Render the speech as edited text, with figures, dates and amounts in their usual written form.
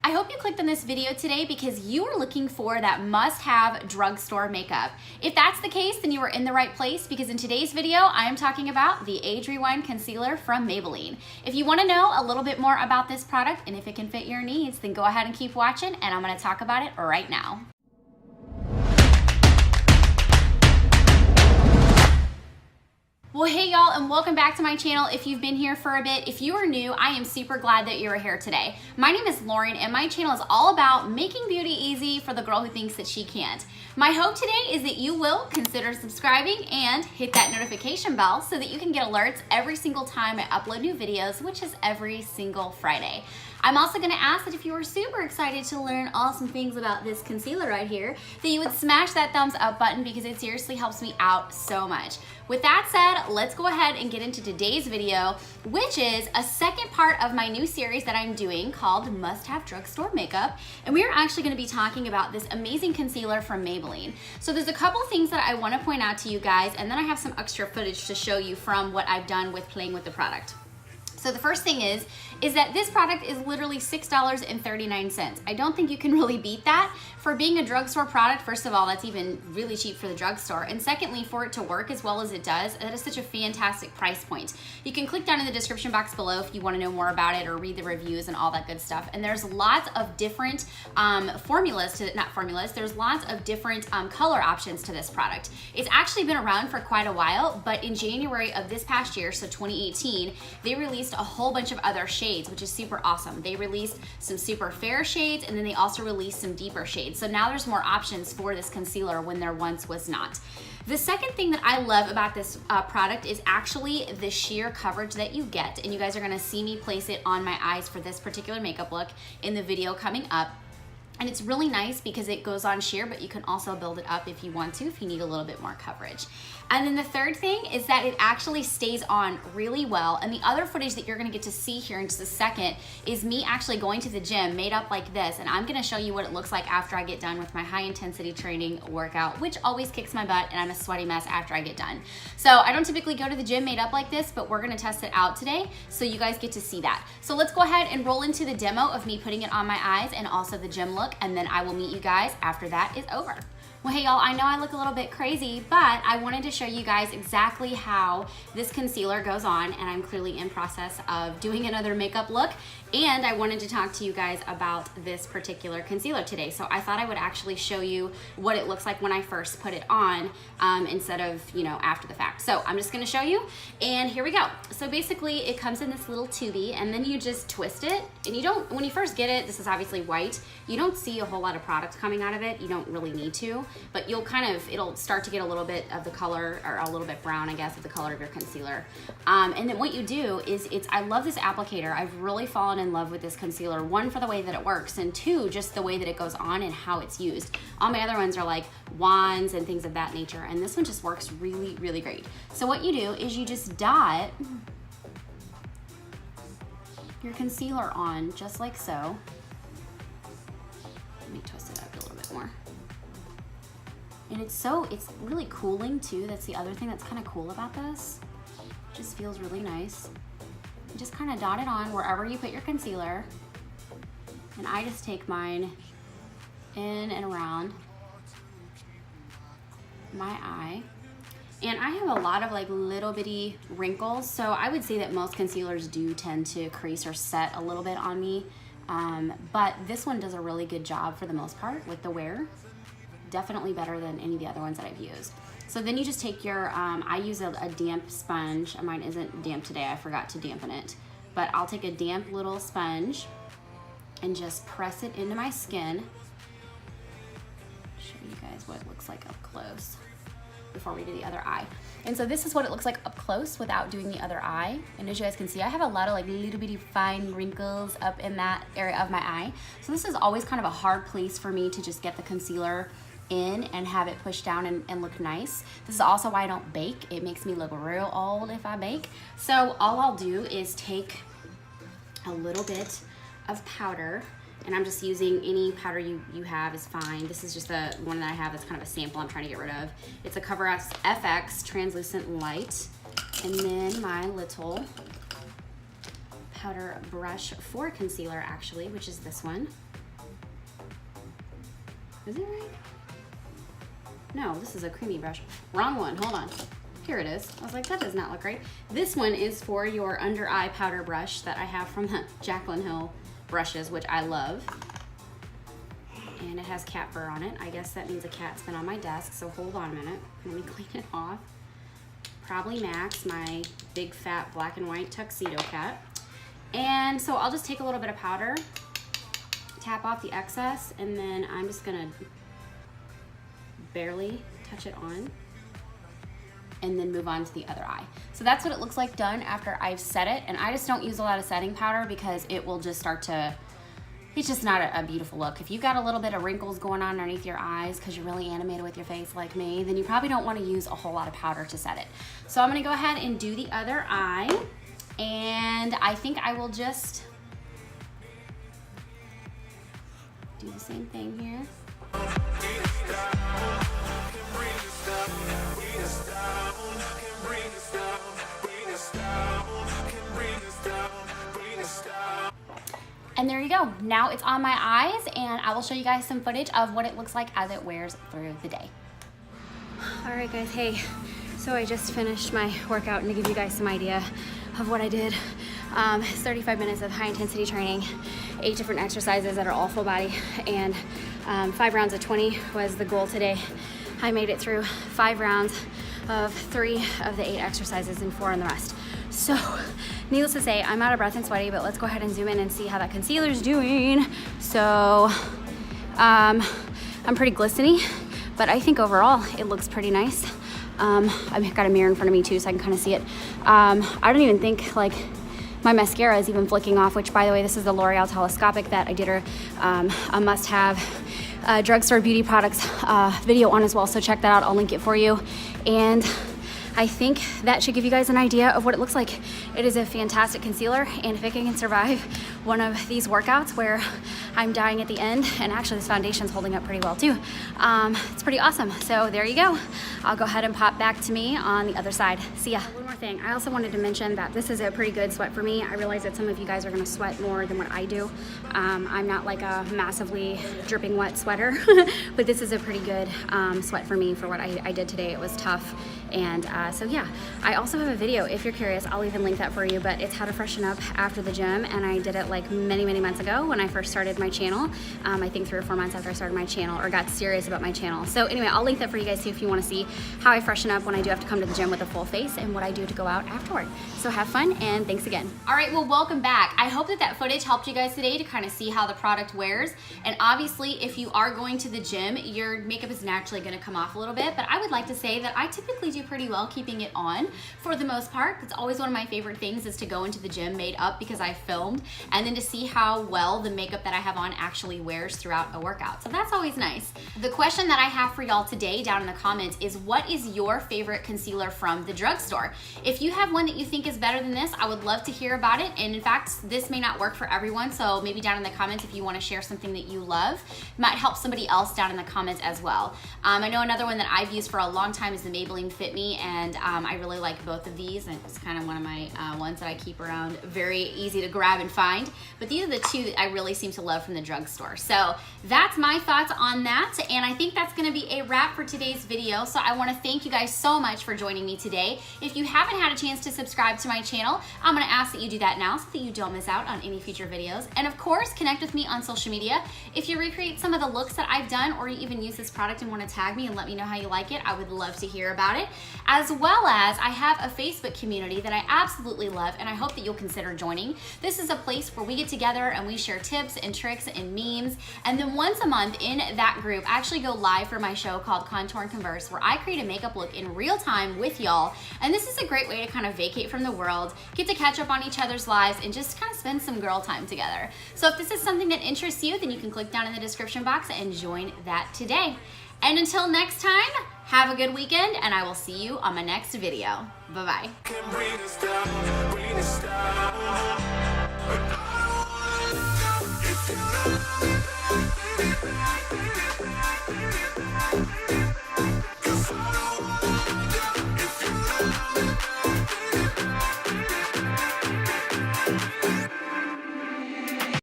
I hope you clicked on this video today because you are looking for that must-have drugstore makeup. If that's the case, then you are in the right place because in today's video, I am talking about the Age Rewind Concealer from Maybelline. If you want to know a little bit more about this product and if it can fit your needs, then go ahead and keep watching and I'm going to talk about it right now. Well, hey y'all, and welcome back to my channel. If you've been here for a bit, if you are new, I am super glad that you're here today. My name is Lauren, and my channel is all about making beauty easy for the girl who thinks that she can't. My hope today is that you will consider subscribing and hit that notification bell so that you can get alerts every single time I upload new videos, which is every single Friday. I'm also gonna ask that if you are super excited to learn awesome things about this concealer right here, that you would smash that thumbs up button because it seriously helps me out so much. With that said, let's go ahead and get into today's video, which is a second part of my new series that I'm doing called Must Have Drugstore Makeup. And we are actually gonna be talking about this amazing concealer from Maybelline. So there's a couple things that I wanna point out to you guys, and then I have some extra footage to show you from what I've done with playing with the product. So the first thing is that this product is literally $6.39. I don't think you can really beat that. For being a drugstore product, first of all, that's even really cheap for the drugstore. And secondly, for it to work as well as it does, that is such a fantastic price point. You can click down in the description box below if you want to know more about it or read the reviews and all that good stuff. And there's lots of different there's lots of different color options to this product. It's actually been around for quite a while, but in January of this past year, so 2018, they released a whole bunch of other shades, which is super awesome. They released some super fair shades, and then they also released some deeper shades. So now there's more options for this concealer when there once was not. The second thing that I love about this product is actually the sheer coverage that you get, and you guys are gonna see me place it on my eyes for this particular makeup look in the video coming up. And it's really nice because it goes on sheer, but you can also build it up if you want to, if you need a little bit more coverage. And then the third thing is that it actually stays on really well. And the other footage that you're gonna get to see here in just a second is me actually going to the gym made up like this. And I'm gonna show you what it looks like after I get done with my high intensity training workout, which always kicks my butt and I'm a sweaty mess after I get done. So I don't typically go to the gym made up like this, but we're gonna test it out today so you guys get to see that. So let's go ahead and roll into the demo of me putting it on my eyes and also the gym look, and then I will meet you guys after that is over. Well, hey y'all, I know I look a little bit crazy, but I wanted to show you guys exactly how this concealer goes on, and I'm clearly in process of doing another makeup look, and I wanted to talk to you guys about this particular concealer today. So I thought I would actually show you what it looks like when I first put it on instead of, after the fact. So I'm just gonna show you, and here we go. So basically it comes in this little tubey, and then you just twist it, and you don't, when you first get it, this is obviously white, you don't see a whole lot of product coming out of it. You don't really need to, but you'll it'll start to get a little bit of the color, or a little bit brown, I guess, of the color of your concealer. And then what you do is, I love this applicator. I've really fallen in love with this concealer. One, for the way that it works, and two, just the way that it goes on and how it's used. All my other ones are like wands and things of that nature, and this one just works really, really great. So what you do is you just dot your concealer on, just like so. Let me twist it up a little bit more. And it's really cooling too. That's the other thing that's kind of cool about this. It just feels really nice. You just kind of dot it on wherever you put your concealer. And I just take mine in and around my eye. And I have a lot of like little bitty wrinkles, so I would say that most concealers do tend to crease or set a little bit on me. But this one does a really good job for the most part with the wear. Definitely better than any of the other ones that I've used. So then you just take your, I use a damp sponge. Mine isn't damp today, I forgot to dampen it. But I'll take a damp little sponge and just press it into my skin. Show you guys what it looks like up close before we do the other eye. And so this is what it looks like up close without doing the other eye. And as you guys can see, I have a lot of like little bitty fine wrinkles up in that area of my eye. So this is always kind of a hard place for me to just get the concealer in and have it pushed down and look nice. This is also why I don't bake. It makes me look real old if I bake. So all I'll do is take a little bit of powder, and I'm just using any powder you have is fine. This is just the one that I have that's kind of a sample I'm trying to get rid of. It's a CoverX FX Translucent Light. And then my little powder brush for concealer actually, which is this one. Is it right? No, this is a creamy brush. Wrong one, hold on. Here it is. I was like, that does not look right. This one is for your under eye powder brush that I have from the Jaclyn Hill brushes, which I love. And it has cat fur on it. I guess that means a cat's been on my desk, so hold on a minute. Let me clean it off. Probably Max, my big fat black and white tuxedo cat. And so I'll just take a little bit of powder, tap off the excess, and then I'm just gonna barely touch it on and then move on to the other eye. So that's what it looks like done after I've set it. And I just don't use a lot of setting powder because it will just start to, it's just not a beautiful look. If you've got a little bit of wrinkles going on underneath your eyes because you're really animated with your face like me, then you probably don't want to use a whole lot of powder to set it. So I'm gonna go ahead and do the other eye. And I think I will just do the same thing here. And there you go. Now it's on my eyes, and I will show you guys some footage of what it looks like as it wears through the day. All right, guys, hey. So I just finished my workout, and to give you guys some idea of what I did, it's 35 minutes of high intensity training, 8 different exercises that are all full body, and 5 rounds of 20 was the goal today. I made it through 5 rounds of 3 of the 8 exercises and 4 on the rest. So, needless to say, I'm out of breath and sweaty, but let's go ahead and zoom in and see how that concealer's doing. So, I'm pretty glistening, but I think overall it looks pretty nice. I've got a mirror in front of me too, so I can kind of see it. I don't even think like my mascara is even flicking off, which, by the way, this is the L'Oreal Telescopic that I did a must-have drugstore beauty products video on as well, so check that out. I'll link it for you. And I think that should give you guys an idea of what it looks like. It is a fantastic concealer, and if it can survive one of these workouts where I'm dying at the end, and actually this foundation's holding up pretty well too, it's pretty awesome. So there you go. I'll go ahead and pop back to me on the other side. See ya. One more thing, I also wanted to mention that this is a pretty good sweat for me. I realize that some of you guys are gonna sweat more than what I do. I'm not like a massively dripping wet sweater, but this is a pretty good sweat for me for what I did today. It was tough. And so yeah, I also have a video, if you're curious, I'll even link that for you, but it's how to freshen up after the gym, and I did it like many months ago when I first started my channel. I think 3 or 4 months after I started my channel, or got serious about my channel. So anyway, I'll link that for you guys too if you want to see how I freshen up when I do have to come to the gym with a full face, and what I do to go out afterward. So have fun, and thanks again. All right, well, welcome back. I hope that footage helped you guys today to kind of see how the product wears. And obviously, if you are going to the gym, your makeup is naturally going to come off a little bit, but I would like to say that I typically do pretty well keeping it on for the most part. It's always one of my favorite things is to go into the gym made up because I filmed, and then to see how well the makeup that I have on actually wears throughout a workout. So that's always nice. The question that I have for y'all today down in the comments is, what is your favorite concealer from the drugstore? If you have one that you think is better than this, I would love to hear about it. And in fact, this may not work for everyone, so maybe down in the comments if you want to share something that you love, it might help somebody else down in the comments as well. I know another one that I've used for a long time is the Maybelline Fit Me, and I really like both of these, and it's kind of one of my ones that I keep around, very easy to grab and find. But these are the 2 that I really seem to love from the drugstore. So that's my thoughts on that, and I think that's going to be a wrap for today's video. So I want to thank you guys so much for joining me today. If you haven't had a chance to subscribe to my channel, I'm going to ask that you do that now so that you don't miss out on any future videos. And of course, connect with me on social media. If you recreate some of the looks that I've done, or you even use this product and want to tag me and let me know how you like it, I would love to hear about it. As well as I have a Facebook community that I absolutely love, and I hope that you'll consider joining. This is a place where we get together and we share tips and tricks and memes. And then once a month in that group, I actually go live for my show called Contour and Converse, where I create a makeup look in real time with y'all. And this is a great way to kind of vacate from the world, get to catch up on each other's lives, and just kind of spend some girl time together. So if this is something that interests you, then you can click down in the description box and join that today. And until next time, have a good weekend, and I will see you on my next video. Bye-bye. If you know